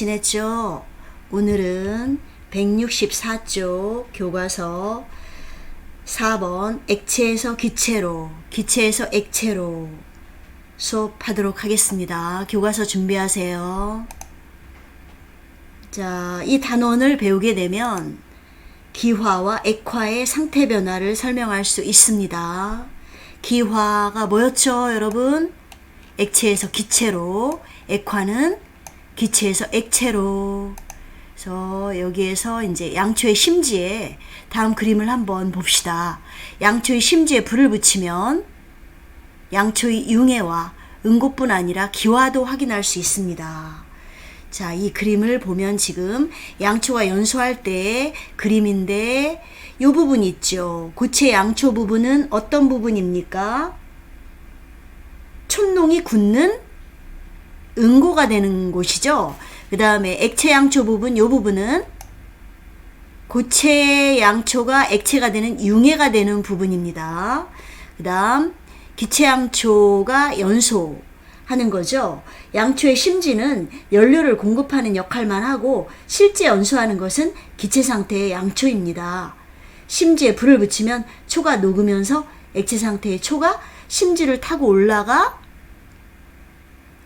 지냈죠? 오늘은 164쪽 교과서 4번 액체에서 기체로, 기체에서 액체로 수업하도록 하겠습니다. 교과서 준비하세요. 자, 이 단원을 배우게 되면 기화와 액화의 상태 변화를 설명할 수 있습니다. 기화가 뭐였죠, 여러분? 액체에서 기체로, 액화는 기체에서 액체로. 그래서 여기에서 이제 양초의 심지에 다음 그림을 한번 봅시다. 양초의 심지에 불을 붙이면 양초의 융해와 응고뿐 아니라 기화도 확인할 수 있습니다. 자, 이 그림을 보면 지금 양초가 연소할 때의 그림인데 이 부분 있죠. 고체 양초 부분은 어떤 부분입니까? 촛농이 굳는 응고가 되는 곳이죠. 그 다음에 액체 양초 부분, 이 부분은 고체 양초가 액체가 되는 융해가 되는 부분입니다. 그 다음 기체 양초가 연소하는 거죠. 양초의 심지는 연료를 공급하는 역할만 하고 실제 연소하는 것은 기체 상태의 양초입니다. 심지에 불을 붙이면 초가 녹으면서 액체 상태의 초가 심지를 타고 올라가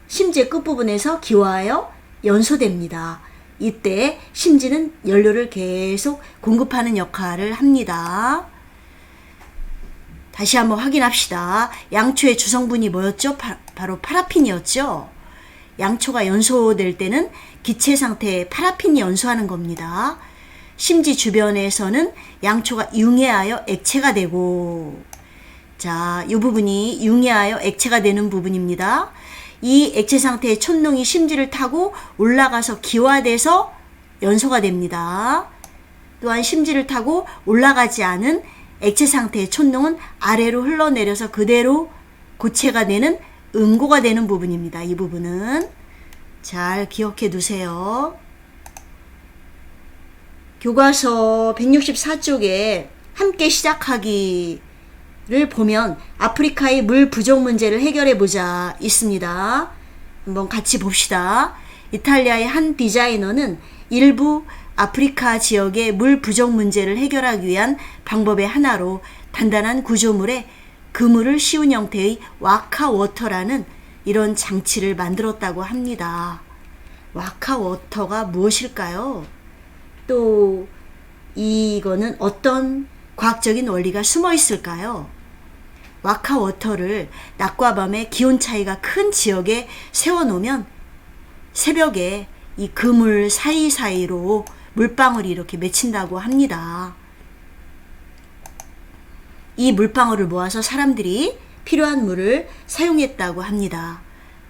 심지의 끝부분에서 기화하여 연소됩니다. 이때 심지는 연료를 계속 공급하는 역할을 합니다. 다시 한번 확인합시다. 양초의 주성분이 뭐였죠? 바로 파라핀이었죠. 양초가 연소될 때는 기체 상태에 파라핀이 연소하는 겁니다. 심지 주변에서는 양초가 융해하여 액체가 되고, 자, 이 부분이 융해하여 액체가 되는 부분입니다. 이 액체 상태의 촛농이 심지를 타고 올라가서 기화돼서 연소가 됩니다. 또한 심지를 타고 올라가지 않은 액체 상태의 촛농은 아래로 흘러내려서 그대로 고체가 되는 응고가 되는 부분입니다. 이 부분은 잘 기억해 두세요. 교과서 164쪽에 함께 시작하기 를 보면 아프리카의 물 부족 문제를 해결해 보자 있습니다. 한번 같이 봅시다. 이탈리아의 한 디자이너는 일부 아프리카 지역의 물 부족 문제를 해결하기 위한 방법의 하나로 단단한 구조물에 그물을 씌운 형태의 와카워터라는 이런 장치를 만들었다고 합니다. 와카워터가 무엇일까요? 또 이거는 어떤 과학적인 원리가 숨어 있을까요? 와카워터를 낮과 밤의 기온 차이가 큰 지역에 세워놓으면 새벽에 이 그물 사이사이로 물방울이 이렇게 맺힌다고 합니다. 이 물방울을 모아서 사람들이 필요한 물을 사용했다고 합니다.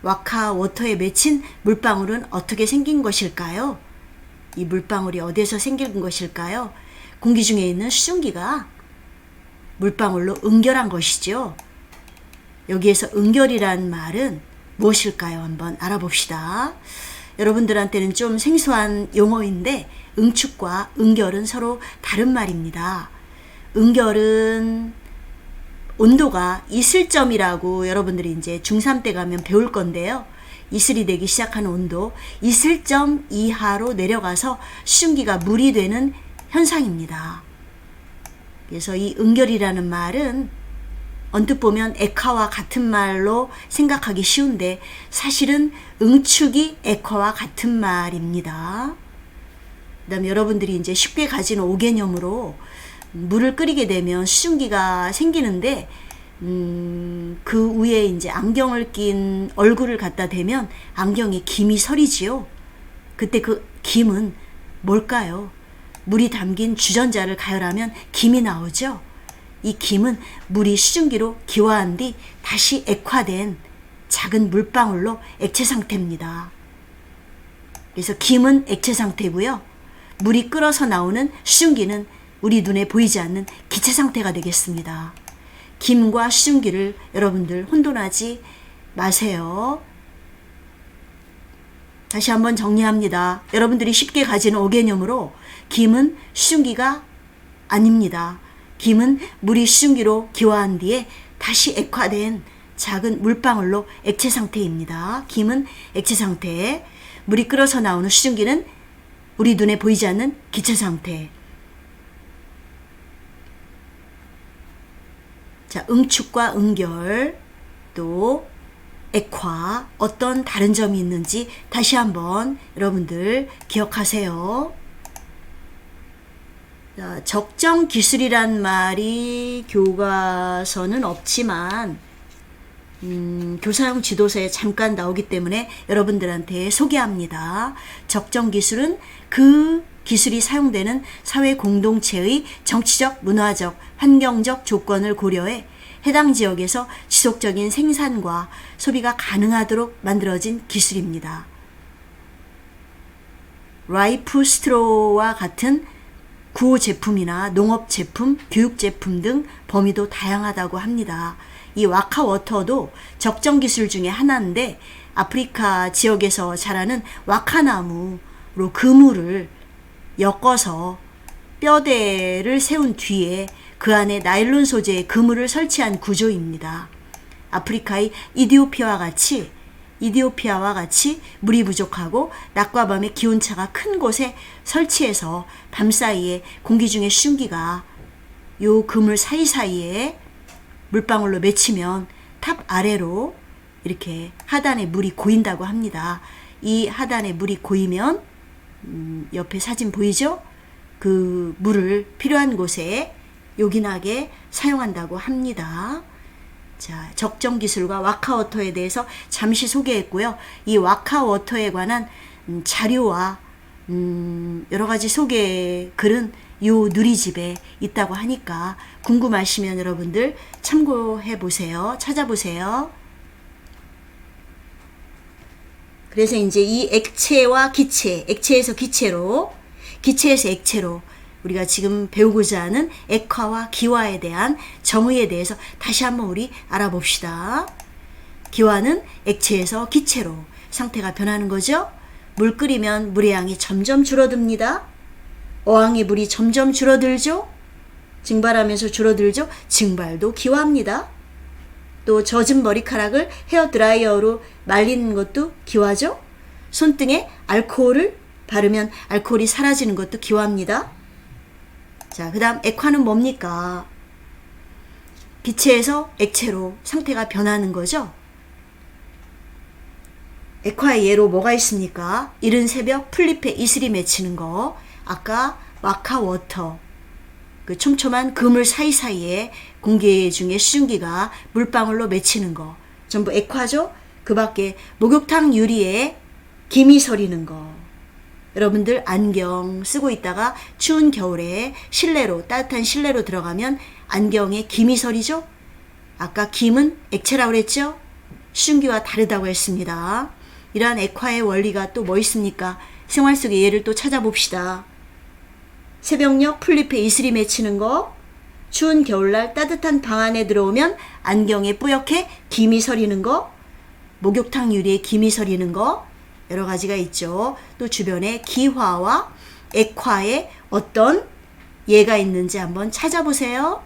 와카워터에 맺힌 물방울은 어떻게 생긴 것일까요? 이 물방울이 어디에서 생긴 것일까요? 공기 중에 있는 수증기가 물방울로 응결한 것이죠. 여기에서 응결이란 말은 무엇일까요? 한번 알아봅시다. 여러분들한테는 좀 생소한 용어인데 응축과 응결은 서로 다른 말입니다. 응결은 온도가 이슬점이라고 여러분들이 이제 중3 때 가면 배울 건데요. 이슬이 되기 시작하는 온도, 이슬점 이하로 내려가서 수증기가 물이 되는 현상입니다. 그래서 이 응결이라는 말은 언뜻 보면 액화와 같은 말로 생각하기 쉬운데 사실은 응축이 액화와 같은 말입니다. 그 다음에 여러분들이 이제 쉽게 가지는 오개념으로 물을 끓이게 되면 수증기가 생기는데 그 위에 이제 안경을 낀 얼굴을 갖다 대면 안경에 김이 서리지요. 그때 그 김은 뭘까요? 물이 담긴 주전자를 가열하면 김이 나오죠. 이 김은 물이 수증기로 기화한 뒤 다시 액화된 작은 물방울로 액체 상태입니다. 그래서 김은 액체 상태고요. 물이 끓어서 나오는 수증기는 우리 눈에 보이지 않는 기체 상태가 되겠습니다. 김과 수증기를 여러분들 혼돈하지 마세요. 다시 한번 정리합니다. 여러분들이 쉽게 가지는 오개념으로 김은 수증기가 아닙니다. 김은 물이 수증기로 기화한 뒤에 다시 액화된 작은 물방울로 액체 상태입니다. 김은 액체 상태. 물이 끓어서 나오는 수증기는 우리 눈에 보이지 않는 기체 상태. 자, 응축과 응결, 또 액화, 어떤 다른 점이 있는지 다시 한번 여러분들 기억하세요. 자, 적정 기술이란 말이 교과서는 없지만 교사용 지도서에 잠깐 나오기 때문에 여러분들한테 소개합니다. 적정 기술은 그 기술이 사용되는 사회 공동체의 정치적, 문화적, 환경적 조건을 고려해 해당 지역에서 지속적인 생산과 소비가 가능하도록 만들어진 기술입니다. 라이프 스트로와 같은 구호 제품이나 농업 제품, 교육 제품 등 범위도 다양하다고 합니다. 이 와카워터도 적정 기술 중에 하나인데 아프리카 지역에서 자라는 와카나무로 그물을 엮어서 뼈대를 세운 뒤에 그 안에 나일론 소재의 그물을 설치한 구조입니다. 아프리카의 이디오피아와 같이 물이 부족하고 낮과 밤의 기온차가 큰 곳에 설치해서 밤사이에 공기 중에 수증기가 요 그물 사이사이에 물방울로 맺히면 탑 아래로 이렇게 하단에 물이 고인다고 합니다. 이 하단에 물이 고이면 옆에 사진 보이죠? 그 물을 필요한 곳에 요긴하게 사용한다고 합니다. 자, 적정 기술과 와카워터에 대해서 잠시 소개했고요. 이 와카워터에 관한 자료와 여러 가지 소개 글은 요 누리집에 있다고 하니까 궁금하시면 여러분들 참고해 보세요. 찾아보세요. 그래서 이제 이 액체와 기체, 액체에서 기체로, 기체에서 액체로 우리가 지금 배우고자 하는 액화와 기화에 대한 정의에 대해서 다시 한번 우리 알아봅시다. 기화는 액체에서 기체로 상태가 변하는 거죠. 물 끓이면 물의 양이 점점 줄어듭니다. 어항의 물이 점점 줄어들죠. 증발하면서 줄어들죠. 증발도 기화입니다. 또 젖은 머리카락을 헤어드라이어로 말리는 것도 기화죠. 손등에 알코올을 바르면 알코올이 사라지는 것도 기화입니다. 자, 그 다음 액화는 뭡니까? 기체에서 액체로 상태가 변하는 거죠. 액화의 예로 뭐가 있습니까? 이른 새벽 풀잎에 이슬이 맺히는 거, 아까 와카워터, 그 촘촘한 그물 사이사이에 공기 중에 수증기가 물방울로 맺히는 거, 전부 액화죠. 그 밖에 목욕탕 유리에 김이 서리는 거, 여러분들 안경 쓰고 있다가 추운 겨울에 실내로, 따뜻한 실내로 들어가면 안경에 김이 서리죠. 아까 김은 액체라고 그랬죠. 수증기와 다르다고 했습니다. 이러한 액화의 원리가 또 뭐 있습니까? 생활 속의 예를 또 찾아봅시다. 새벽녘 풀잎에 이슬이 맺히는 거, 추운 겨울날 따뜻한 방 안에 들어오면 안경에 뿌옇게 김이 서리는 거, 목욕탕 유리에 김이 서리는 거, 여러 가지가 있죠. 또 주변에 기화와 액화에 어떤 예가 있는지 한번 찾아보세요.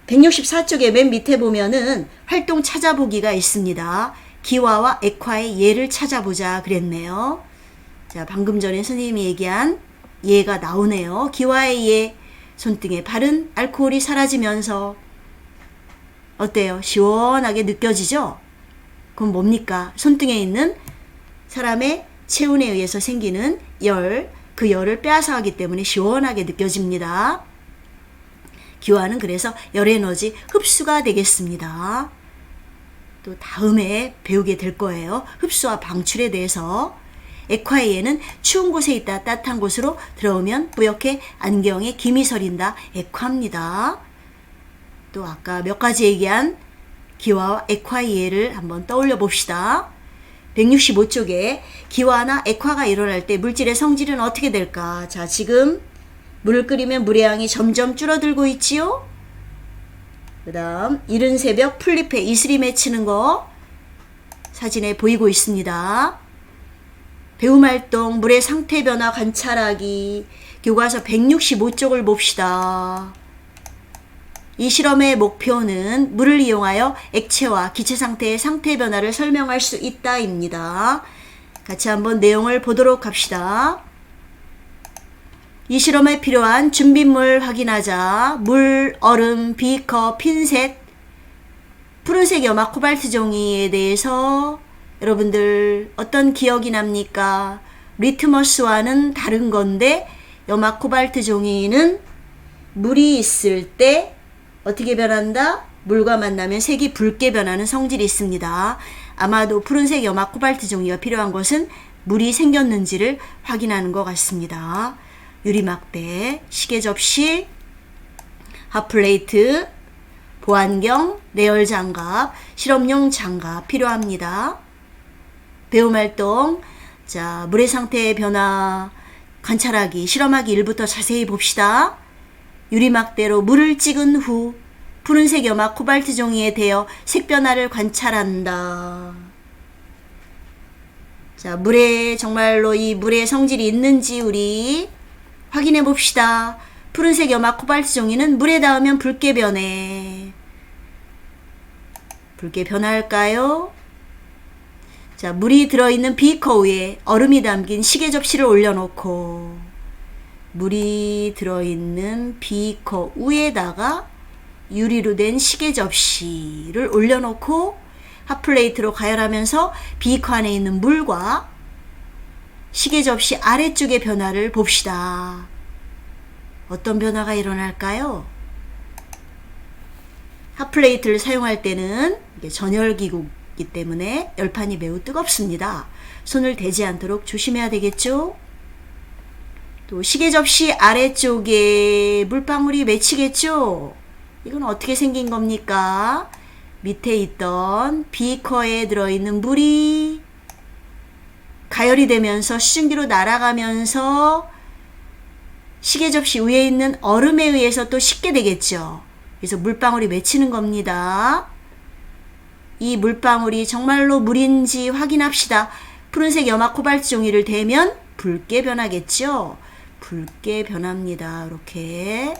164쪽에 맨 밑에 보면은 활동 찾아보기가 있습니다. 기화와 액화의 예를 찾아보자 그랬네요. 자, 방금 전에 선생님이 얘기한 예가 나오네요. 기화의 예, 손등에 바른 알코올이 사라지면서 어때요? 시원하게 느껴지죠? 그럼 뭡니까? 손등에 있는 사람의 체온에 의해서 생기는 열, 그 열을 빼앗아가기 때문에 시원하게 느껴집니다. 기화는 그래서 열에너지 흡수가 되겠습니다. 또 다음에 배우게 될 거예요. 흡수와 방출에 대해서. 액화의 예는 추운 곳에 있다 따뜻한 곳으로 들어오면 뿌옇게 안경에 김이 서린다. 액화입니다. 또 아까 몇 가지 얘기한 기화와 액화의 예를 한번 떠올려 봅시다. 165쪽에 기화나 액화가 일어날 때 물질의 성질은 어떻게 될까? 자, 지금 물을 끓이면 물의 양이 점점 줄어들고 있지요? 그 다음 이른 새벽 풀잎에 이슬이 맺히는 거 사진에 보이고 있습니다. 배움활동, 물의 상태 변화 관찰하기, 교과서 165쪽을 봅시다. 이 실험의 목표는 물을 이용하여 액체와 기체 상태의 상태 변화를 설명할 수 있다입니다. 같이 한번 내용을 보도록 합시다. 이 실험에 필요한 준비물 확인하자. 물, 얼음, 비커, 핀셋, 푸른색 염화 코발트 종이에 대해서 여러분들 어떤 기억이 납니까? 리트머스와는 다른 건데 염화 코발트 종이는 물이 있을 때 어떻게 변한다? 물과 만나면 색이 붉게 변하는 성질이 있습니다. 아마도 푸른색 염화 코발트 종이가 필요한 것은 물이 생겼는지를 확인하는 것 같습니다. 유리막대, 시계 접시, 핫플레이트, 보안경, 내열 장갑, 실험용 장갑 필요합니다. 배움활동, 자, 물의 상태의 변화 관찰하기, 실험하기 1부터 자세히 봅시다. 유리막대로 물을 찍은 후 푸른색 염화 코발트 종이에 대어 색변화를 관찰한다. 자, 물에 정말로 이 물의 성질이 있는지 우리 확인해 봅시다. 푸른색 염화 코발트 종이는 물에 닿으면 붉게 변해. 붉게 변할까요? 자, 물이 들어있는 비커 위에 얼음이 담긴 시계 접시를 올려놓고 물이 들어있는 비커 위에다가 유리로 된 시계 접시를 올려놓고 핫플레이트로 가열하면서 비커 안에 있는 물과 시계 접시 아래쪽의 변화를 봅시다. 어떤 변화가 일어날까요? 핫플레이트를 사용할 때는 이게 전열기구이기 때문에 열판이 매우 뜨겁습니다. 손을 대지 않도록 조심해야 되겠죠? 또 시계 접시 아래쪽에 물방울이 맺히겠죠? 이건 어떻게 생긴 겁니까? 밑에 있던 비커에 들어있는 물이 가열이 되면서 수증기로 날아가면서 시계 접시 위에 있는 얼음에 의해서 또 식게 되겠죠. 그래서 물방울이 맺히는 겁니다. 이 물방울이 정말로 물인지 확인합시다. 푸른색 염화 코발트 종이를 대면 붉게 변하겠죠. 붉게 변합니다. 이렇게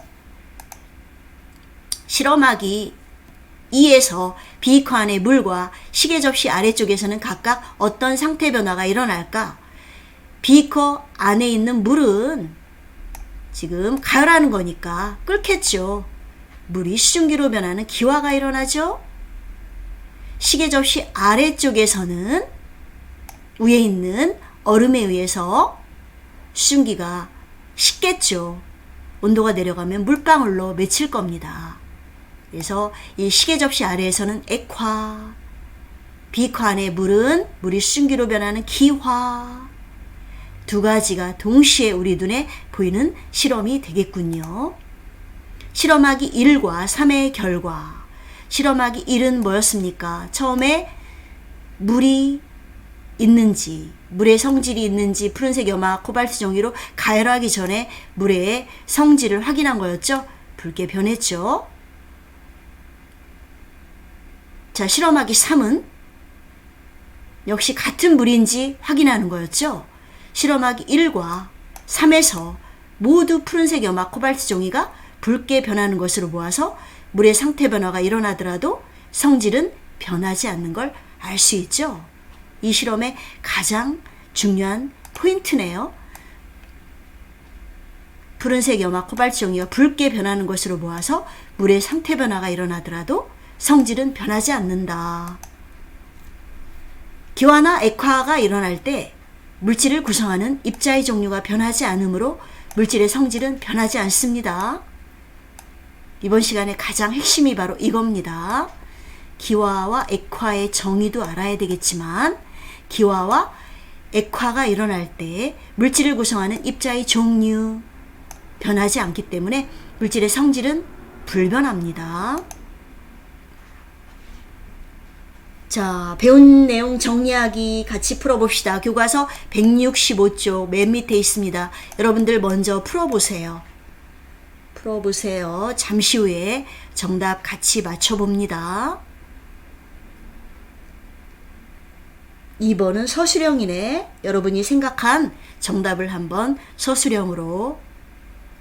실험하기 2에서 비커 안의 물과 시계 접시 아래쪽에서는 각각 어떤 상태 변화가 일어날까? 비커 안에 있는 물은 지금 가열하는 거니까 끓겠죠. 물이 수증기로 변하는 기화가 일어나죠. 시계 접시 아래쪽에서는 위에 있는 얼음에 의해서 수증기가 식겠죠. 온도가 내려가면 물방울로 맺힐 겁니다. 그래서 이 시계 접시 아래에서는 액화, 비커 안의 물은 물이 수증기로 변하는 기화, 두 가지가 동시에 우리 눈에 보이는 실험이 되겠군요. 실험하기 1과 3의 결과. 실험하기 1은 뭐였습니까? 처음에 물이 있는지, 물의 성질이 있는지 푸른색 염화 코발트 종이로 가열하기 전에 물의 성질을 확인한 거였죠. 붉게 변했죠. 자, 실험하기 3은 역시 같은 물인지 확인하는 거였죠. 실험하기 1과 3에서 모두 푸른색 염화 코발트 종이가 붉게 변하는 것으로 보아서 물의 상태 변화가 일어나더라도 성질은 변하지 않는 걸 알 수 있죠. 이 실험의 가장 중요한 포인트네요. 푸른색 염화 코발트 종이가 붉게 변하는 것으로 보아서 물의 상태 변화가 일어나더라도 성질은 변하지 않는다. 기화나 액화가 일어날 때 물질을 구성하는 입자의 종류가 변하지 않으므로 물질의 성질은 변하지 않습니다. 이번 시간의 가장 핵심이 바로 이겁니다. 기화와 액화의 정의도 알아야 되겠지만 기화와 액화가 일어날 때 물질을 구성하는 입자의 종류 변하지 않기 때문에 물질의 성질은 불변합니다. 자, 배운 내용 정리하기 같이 풀어봅시다. 교과서 165쪽 맨 밑에 있습니다. 여러분들 먼저 풀어보세요. 잠시 후에 정답 같이 맞춰봅니다. 2번은 서술형이네. 여러분이 생각한 정답을 한번 서술형으로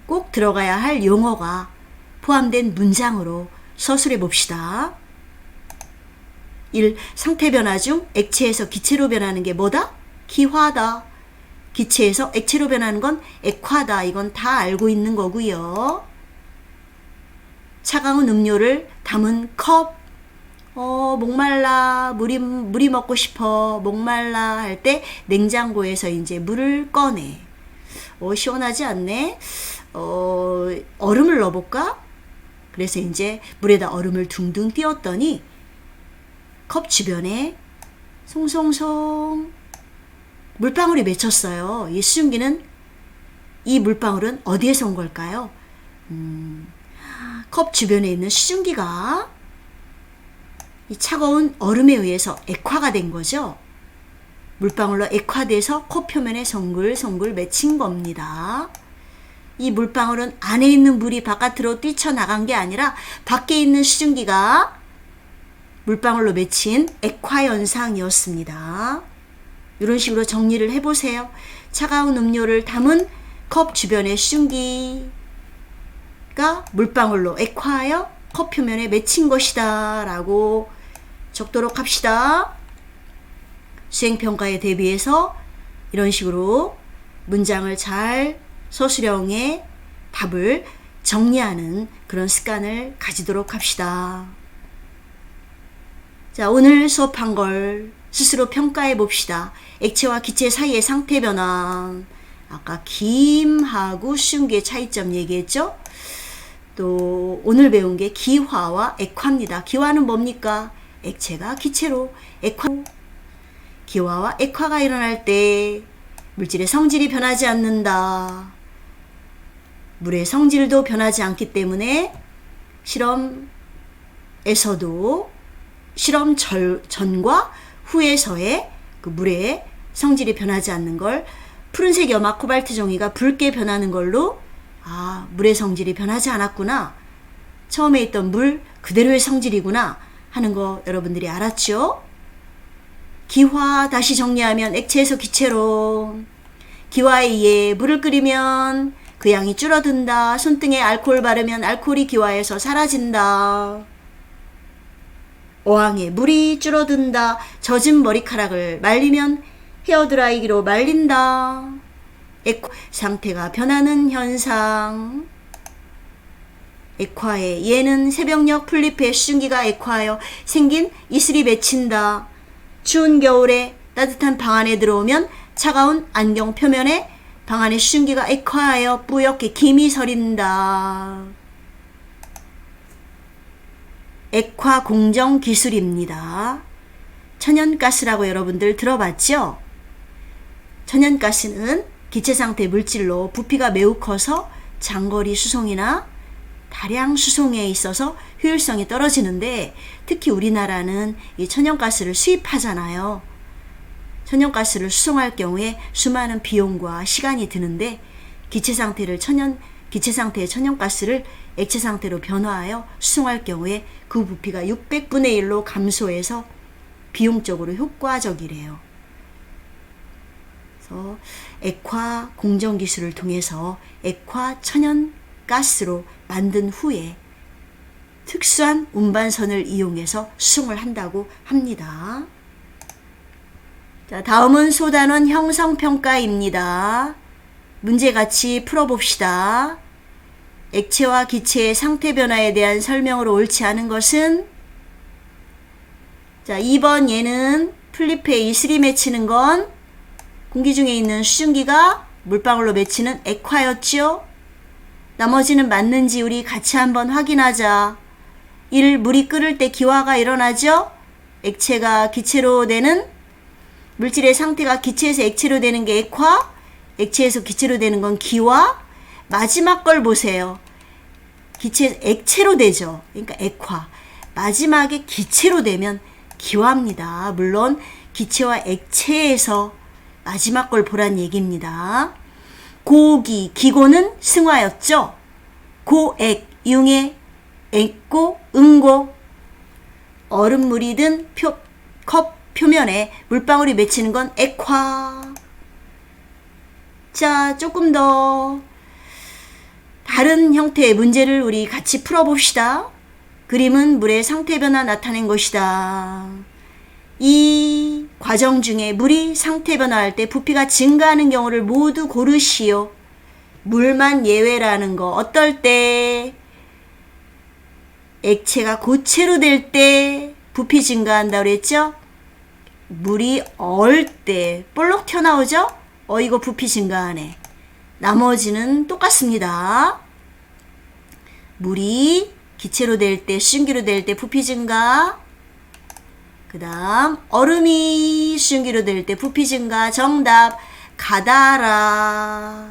꼭 들어가야 할 용어가 포함된 문장으로 서술해 봅시다. 1. 상태 변화 중 액체에서 기체로 변하는 게 뭐다? 기화다. 기체에서 액체로 변하는 건 액화다. 이건 다 알고 있는 거고요. 차가운 음료를 담은 컵. 목말라, 물이 먹고 싶어, 목말라 할 때 냉장고에서 이제 물을 꺼내. 시원하지 않네? 얼음을 넣어볼까? 그래서 이제 물에다 얼음을 둥둥 띄웠더니 컵 주변에 송송송 물방울이 맺혔어요. 이 수증기는, 이 물방울은 어디에서 온 걸까요? 컵 주변에 있는 수증기가 이 차가운 얼음에 의해서 액화가 된 거죠. 물방울로 액화돼서 컵 표면에 송글송글 맺힌 겁니다. 이 물방울은 안에 있는 물이 바깥으로 뛰쳐나간 게 아니라 밖에 있는 수증기가 물방울로 맺힌 액화 현상이었습니다. 이런 식으로 정리를 해보세요. 차가운 음료를 담은 컵 주변의 수증기가 물방울로 액화하여 컵 표면에 맺힌 것이다 라고 적도록 합시다. 수행평가에 대비해서 이런 식으로 문장을 잘 서술형의 답을 정리하는 그런 습관을 가지도록 합시다. 자, 오늘 수업한 걸 스스로 평가해 봅시다. 액체와 기체 사이의 상태 변화. 아까 김하고 수증기의 차이점 얘기했죠? 또 오늘 배운 게 기화와 액화입니다. 기화는 뭡니까? 액체가 기체로, 기화와 액화가 일어날 때 물질의 성질이 변하지 않는다. 물의 성질도 변하지 않기 때문에 실험에서도 실험 전과 후에서의 그 물의 성질이 변하지 않는 걸 푸른색 염화 코발트 종이가 붉게 변하는 걸로 물의 성질이 변하지 않았구나. 처음에 있던 물 그대로의 성질이구나 하는 거 여러분들이 알았죠? 기화 다시 정리하면 액체에서 기체로. 기화에 의해 물을 끓이면 그 양이 줄어든다. 손등에 알코올 바르면 알코올이 기화해서 사라진다. 어항에 물이 줄어든다. 젖은 머리카락을 말리면 헤어드라이기로 말린다. 상태가 변하는 현상. 액화에 얘는 새벽녘 풀잎에 수증기가 액화하여 생긴 이슬이 맺힌다. 추운 겨울에 따뜻한 방 안에 들어오면 차가운 안경 표면에 방 안의 수증기가 액화하여 뿌옇게 김이 서린다. 액화 공정 기술입니다. 천연가스라고 여러분들 들어봤죠? 천연가스는 기체 상태 물질로 부피가 매우 커서 장거리 수송이나 다량 수송에 있어서 효율성이 떨어지는데, 특히 우리나라는 이 천연가스를 수입하잖아요. 천연가스를 수송할 경우에 수많은 비용과 시간이 드는데, 기체 상태의 천연가스를 액체 상태로 변화하여 수송할 경우에 그 부피가 600분의 1로 감소해서 비용적으로 효과적이래요. 그래서 액화 공정 기술을 통해서 액화 천연가스로 만든 후에 특수한 운반선을 이용해서 수송을 한다고 합니다. 자, 다음은 소단원 형성평가입니다. 문제 같이 풀어봅시다. 액체와 기체의 상태 변화에 대한 설명으로 옳지 않은 것은, 자, 2번 얘는 풀잎에 이슬이 맺히는 건 공기 중에 있는 수증기가 물방울로 맺히는 액화였죠. 나머지는 맞는지 우리 같이 한번 확인하자. 1. 물이 끓을 때 기화가 일어나죠. 액체가 기체로 되는, 물질의 상태가 기체에서 액체로 되는 게 액화, 액체에서 기체로 되는 건 기화. 마지막 걸 보세요. 액체로 되죠. 그러니까 액화. 마지막에 기체로 되면 기화입니다. 물론 기체와 액체에서 마지막 걸 보란 얘기입니다. 고기, 기고는 승화였죠. 고액, 융의, 액고, 응고. 얼음물이든 컵 표면에 물방울이 맺히는 건 액화. 자, 조금 더 다른 형태의 문제를 우리 같이 풀어봅시다. 그림은 물의 상태 변화 나타낸 것이다. 이 과정 중에 물이 상태 변화할 때 부피가 증가하는 경우를 모두 고르시오. 물만 예외라는 거. 어떨 때? 액체가 고체로 될 때 부피 증가한다고 그랬죠? 물이 얼 때 볼록 튀어나오죠? 이거 부피 증가하네. 나머지는 똑같습니다. 물이 기체로 될 때, 수증기로 될 때 부피 증가. 그 다음 얼음이 수증기로 될 때 부피 증가. 정답 가다라.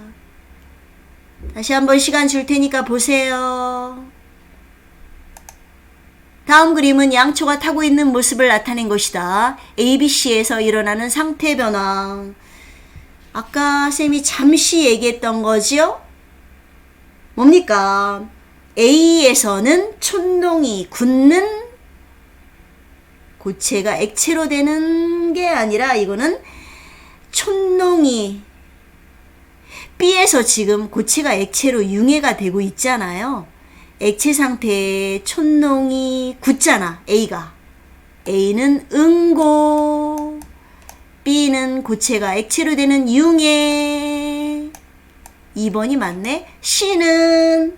다시 한번 시간 줄 테니까 보세요. 다음 그림은 양초가 타고 있는 모습을 나타낸 것이다. ABC에서 일어나는 상태 변화. 아까 쌤이 잠시 얘기했던 거지요? 뭡니까? A에서는 촛농이 굳는 고체가 액체로 되는 게 아니라 이거는 촛농이 B에서 지금 고체가 액체로 융해가 되고 있잖아요. 액체 상태에 촛농이 굳잖아. A가. A는 응고, B는 고체가 액체로 되는 융해. 2번이 맞네. C는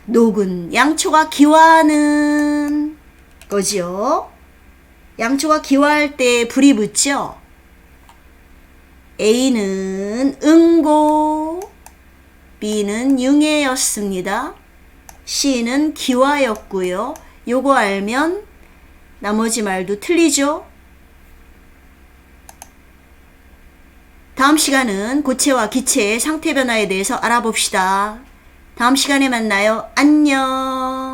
녹은 양초가 기화하는 거지요. 양초가 기화할 때 불이 붙죠. A는 응고, B는 융해였습니다. C는 기화였고요. 요거 알면 나머지 말도 틀리죠. 다음 시간은 고체와 기체의 상태 변화에 대해서 알아봅시다. 다음 시간에 만나요. 안녕.